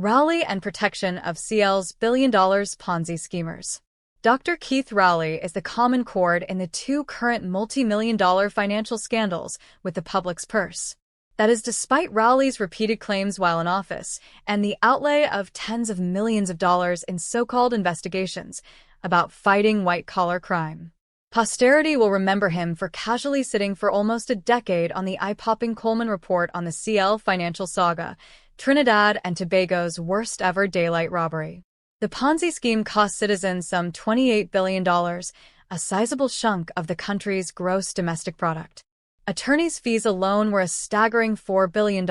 Rowley and protection of CL's billion-dollar Ponzi schemers. Dr. Keith Rowley is the common chord in the two current multi-million-dollar financial scandals with the public's purse. That is despite Rowley's repeated claims while in office and the outlay of tens of millions of dollars in so-called investigations about fighting white-collar crime. Posterity will remember him for casually sitting for almost a decade on the eye-popping Coleman report on the CL financial saga, Trinidad and Tobago's worst-ever daylight robbery. The Ponzi scheme cost citizens some $28 billion, a sizable chunk of the country's gross domestic product. Attorneys' fees alone were a staggering $4 billion.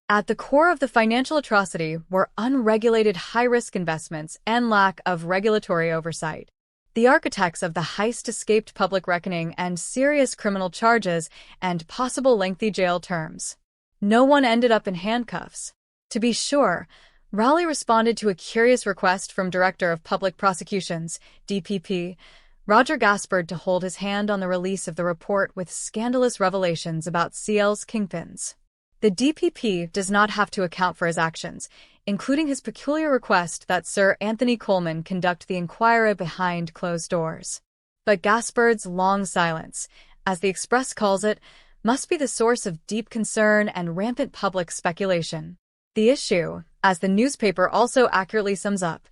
At the core of the financial atrocity were unregulated high-risk investments and lack of regulatory oversight. The architects of the heist escaped public reckoning and serious criminal charges and possible lengthy jail terms. No one ended up in handcuffs. To be sure, Rowley responded to a curious request from Director of Public Prosecutions, DPP, Roger Gaspard to hold his hand on the release of the report with scandalous revelations about CL's kingpins. The DPP does not have to account for his actions, including his peculiar request that Sir Anthony Coleman conduct the inquiry behind closed doors. But Gaspard's long silence, as the Express calls it, must be the source of deep concern and rampant public speculation. The issue, as the newspaper also accurately sums up,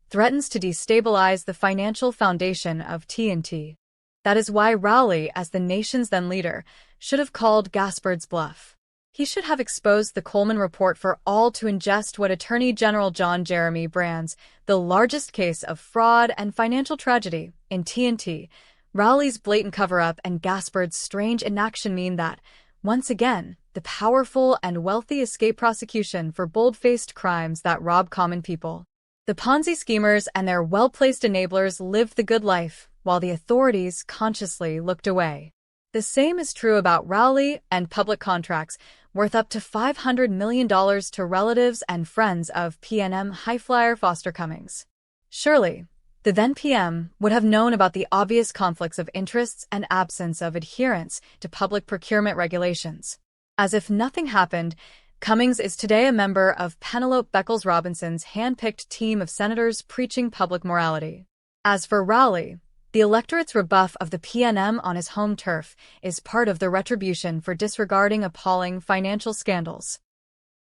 threatens to destabilize the financial foundation of TNT. That is why Rowley, as the nation's then leader, should have called Gaspard's bluff. He should have exposed the Coleman report for all to ingest what Attorney General John Jeremy brands the largest case of fraud and financial tragedy in TNT. Rowley's blatant cover-up and Gaspard's strange inaction mean that, once again, the powerful and wealthy escape prosecution for bold-faced crimes that rob common people. The Ponzi schemers and their well-placed enablers lived the good life, while the authorities consciously looked away. The same is true about Rowley and public contracts worth up to $500 million to relatives and friends of PNM highflyer Foster Cummings. Surely, the then PM would have known about the obvious conflicts of interests and absence of adherence to public procurement regulations. As if nothing happened, Cummings is today a member of Penelope Beckles-Robinson's hand-picked team of senators preaching public morality. As for Rowley, the electorate's rebuff of the PNM on his home turf is part of the retribution for disregarding appalling financial scandals.